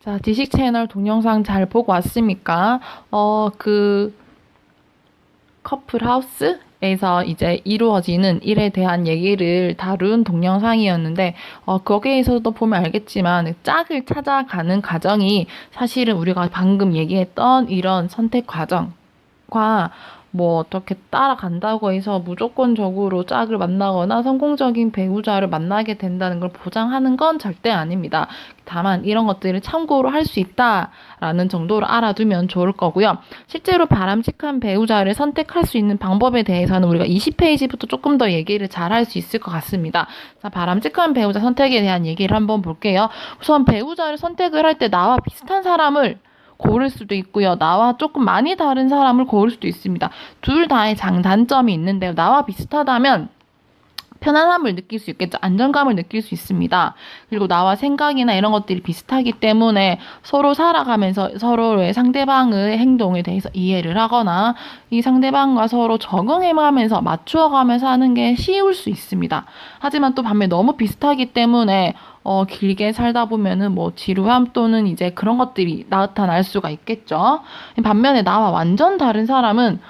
자, 지식 채널 동영상 잘 보고 왔습니까? 그 커플 하우스에서 이제 이루어지는 일에 대한 얘기를 다룬 동영상이었는데, 거기에서도 보면 알겠지만 짝을 찾아가는 과정이 사실은 우리가 방금 얘기했던 이런 선택 과정과 뭐 어떻게 따라간다고 해서 무조건적으로 짝을 만나거나 성공적인 배우자를 만나게 된다는 걸 보장하는 건 절대 아닙니다. 다만 이런 것들을 참고로 할 수 있다라는 정도로 알아두면 좋을 거고요. 실제로 바람직한 배우자를 선택할 수 있는 방법에 대해서는 우리가 20페이지부터 조금 더 얘기를 잘 할 수 있을 것 같습니다. 자, 바람직한 배우자 선택에 대한 얘기를 한번 볼게요. 우선 배우자를 선택을 할 때 나와 비슷한 사람을 고를 수도 있고요. 나와 조금 많이 다른 사람을 고를 수도 있습니다. 둘 다의 장단점이 있는데요. 나와 비슷하다면 편안함을 느낄 수 있겠죠. 안정감을 느낄 수 있습니다. 그리고 나와 생각이나 이런 것들이 비슷하기 때문에 서로 살아가면서 서로의 상대방의 행동에 대해서 이해를 하거나 이 상대방과 서로 적응해가면서 맞추어가면서 하는 게 쉬울 수 있습니다. 하지만 또 반면 너무 비슷하기 때문에 길게 살다 보면은 뭐 지루함 또는 이제 그런 것들이 나타날 수가 있겠죠. 반면에 나와 완전 다른 사람은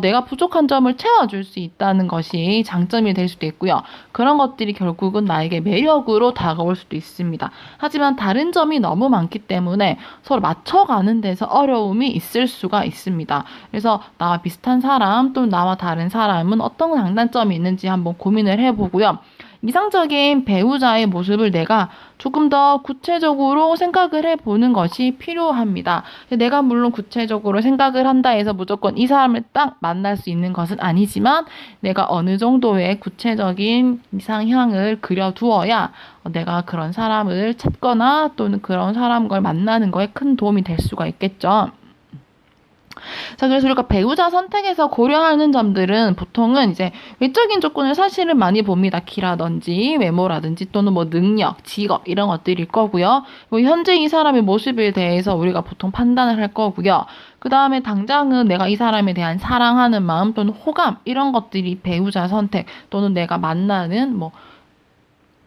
내가 부족한 점을 채워줄 수 있다는 것이 장점이 될 수도 있고요. 그런 것들이 결국은 나에게 매력으로 다가올 수도 있습니다. 하지만 다른 점이 너무 많기 때문에 서로 맞춰가는 데서 어려움이 있을 수가 있습니다. 그래서 나와 비슷한 사람 또는 나와 다른 사람은 어떤 장단점이 있는지 한번 고민을 해보고요. 이상적인 배우자의 모습을 내가 조금 더 구체적으로 생각을 해보는 것이 필요합니다. 내가 물론 구체적으로 생각을 한다 해서 무조건 이 사람을 딱 만날 수 있는 것은 아니지만 내가 어느 정도의 구체적인 이상향을 그려두어야 내가 그런 사람을 찾거나 또는 그런 사람을 만나는 거에 큰 도움이 될 수가 있겠죠. 자, 그래서 우리가 배우자 선택에서 고려하는 점들은 보통은 이제 외적인 조건을 사실은 많이 봅니다. 키라든지 외모라든지 또는 뭐 능력, 직업 이런 것들일 거고요. 뭐 현재 이 사람의 모습에 대해서 우리가 보통 판단을 할 거고요. 그 다음에 당장은 내가 이 사람에 대한 사랑하는 마음 또는 호감 이런 것들이 배우자 선택 또는 내가 만나는 뭐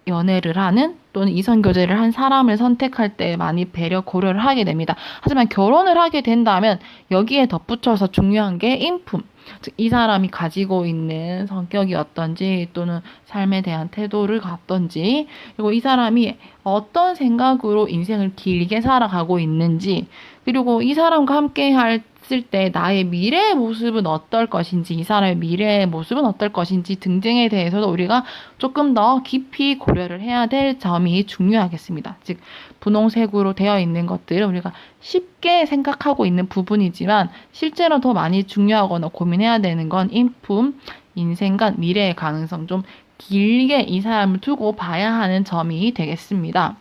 연애를 하는 또는 이성교제를 한 사람을 선택할 때 많이 배려 고려를 하게 됩니다. 하지만 결혼을 하게 된다면 여기에 덧붙여서 중요한 게 인품. 즉, 이 사람이 가지고 있는 성격이 어떤지 또는 삶에 대한 태도를 갖던지 그리고 이 사람이 어떤 생각으로 인생을 길게 살아가고 있는지 그리고 이 사람과 함께 했을 때 나의 미래의 모습은 어떨 것인지 이 사람의 미래의 모습은 어떨 것인지 등등에 대해서도 우리가 조금 더 깊이 고려를 해야 될 점이 중요하겠습니다. 즉 분홍색으로 되어 있는 것들은 우리가 쉽게 생각하고 있는 부분이지만 실제로 더 많이 중요하거나 고민해야 되는 건 인품, 인생관, 미래의 가능성 좀 길게 이 사람을 두고 봐야 하는 점이 되겠습니다.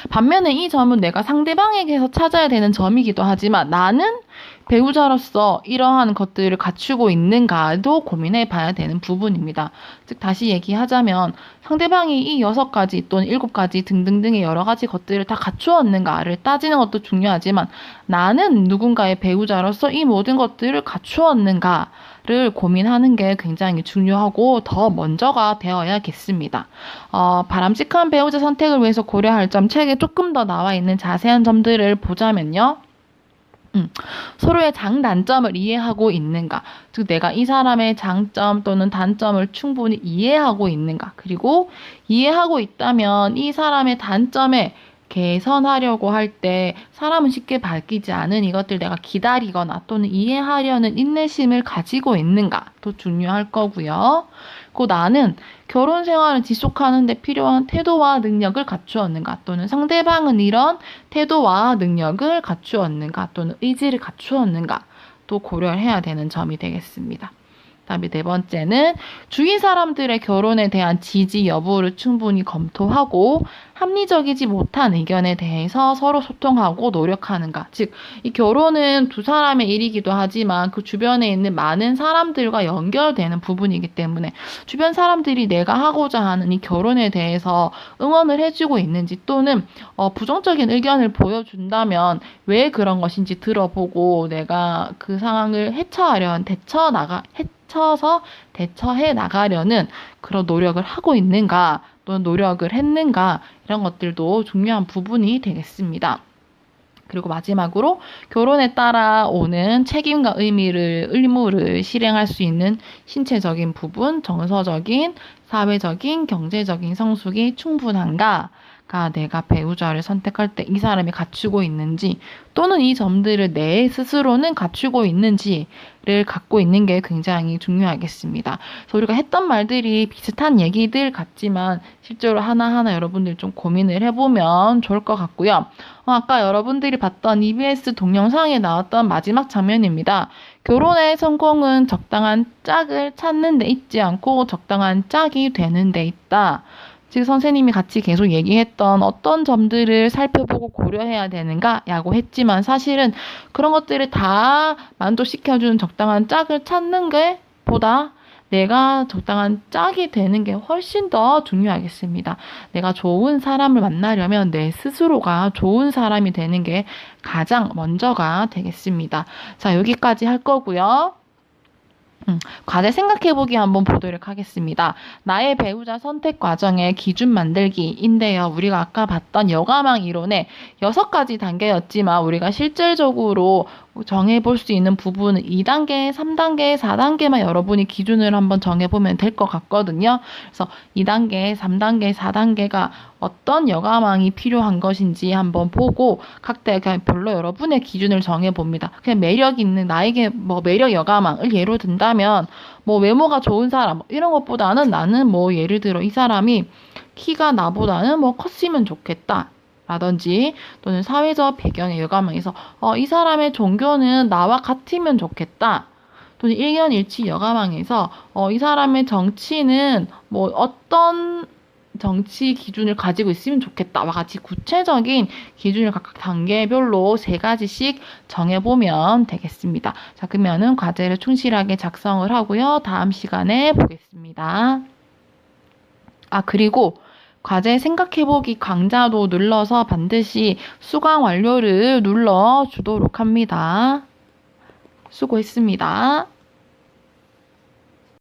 반면에 이 점은 내가 상대방에게서 찾아야 되는 점이기도 하지만 나는 배우자로서 이러한 것들을 갖추고 있는가도 고민해 봐야 되는 부분입니다. 즉, 다시 얘기하자면 상대방이 이 6가지 또는 7가지 등등등의 여러 가지 것들을 다 갖추었는가를 따지는 것도 중요하지만 나는 누군가의 배우자로서 이 모든 것들을 갖추었는가를 고민하는 게 굉장히 중요하고 더 먼저가 되어야겠습니다. 바람직한 배우자 선택을 위해서 고려할 점 책에 조금 더 나와 있는 자세한 점들을 보자면요. 서로의 장단점을 이해하고 있는가. 즉, 내가 이 사람의 장점 또는 단점을 충분히 이해하고 있는가. 그리고 이해하고 있다면 이 사람의 단점에 개선하려고 할 때 사람은 쉽게 바뀌지 않은 이것들 내가 기다리거나 또는 이해하려는 인내심을 가지고 있는가도 중요할 거고요. 그 나는 결혼 생활을 지속하는 데 필요한 태도와 능력을 갖추었는가 또는 상대방은 이런 태도와 능력을 갖추었는가 또는 의지를 갖추었는가 또 고려를 해야 되는 점이 되겠습니다. 다음에 4번째는 주위 사람들의 결혼에 대한 지지 여부를 충분히 검토하고 합리적이지 못한 의견에 대해서 서로 소통하고 노력하는가. 즉, 이 결혼은 두 사람의 일이기도 하지만 그 주변에 있는 많은 사람들과 연결되는 부분이기 때문에 주변 사람들이 내가 하고자 하는 이 결혼에 대해서 응원을 해주고 있는지 또는 부정적인 의견을 보여준다면 왜 그런 것인지 들어보고 내가 그 상황을 대처해 나가려는 그런 노력을 하고 있는가 또는 노력을 했는가 이런 것들도 중요한 부분이 되겠습니다. 그리고 마지막으로 결혼에 따라 오는 책임과 의무를 실행할 수 있는 신체적인 부분, 정서적인, 사회적인, 경제적인 성숙이 충분한가? 가 내가 배우자를 선택할 때 이 사람이 갖추고 있는지 또는 이 점들을 내 스스로는 갖추고 있는지를 갖고 있는 게 굉장히 중요하겠습니다. 그래서 우리가 했던 말들이 비슷한 얘기들 같지만 실제로 하나하나 여러분들 좀 고민을 해보면 좋을 것 같고요. 아까 여러분들이 봤던 EBS 동영상에 나왔던 마지막 장면입니다. 결혼의 성공은 적당한 짝을 찾는 데 있지 않고 적당한 짝이 되는 데 있다. 즉 선생님이 같이 계속 얘기했던 어떤 점들을 살펴보고 고려해야 되는가라고 했지만 사실은 그런 것들을 다 만족시켜주는 적당한 짝을 찾는 게 보다 내가 적당한 짝이 되는 게 훨씬 더 중요하겠습니다. 내가 좋은 사람을 만나려면 내 스스로가 좋은 사람이 되는 게 가장 먼저가 되겠습니다. 자, 여기까지 할 거고요. 과제 생각해보기 한번 보도록 하겠습니다. 나의 배우자 선택 과정의 기준 만들기인데요. 우리가 아까 봤던 여가망 이론의 6가지 단계였지만 우리가 실질적으로 정해볼 수 있는 부분은 2단계, 3단계, 4단계만 여러분이 기준을 한번 정해보면 될 것 같거든요. 그래서 2단계, 3단계, 4단계가 어떤 여가망이 필요한 것인지 한번 보고 각대 그냥 별로 여러분의 기준을 정해봅니다. 그냥 매력 있는 나에게 뭐 매력 여가망을 예로 든다면 뭐 외모가 좋은 사람 이런 것보다는 나는 뭐 예를 들어 이 사람이 키가 나보다는 뭐 컸으면 좋겠다. 라든지 또는 사회적 배경의 여가망에서 이 사람의 종교는 나와 같으면 좋겠다. 또는 일견일치 여가망에서 이 사람의 정치는 뭐 어떤 정치 기준을 가지고 있으면 좋겠다와 같이 구체적인 기준을 각각 단계별로 3가지씩 정해보면 되겠습니다. 자, 그러면은 과제를 충실하게 작성을 하고요. 다음 시간에 보겠습니다. 그리고 과제 생각해보기 강좌도 눌러서 반드시 수강 완료를 눌러주도록 합니다. 수고했습니다.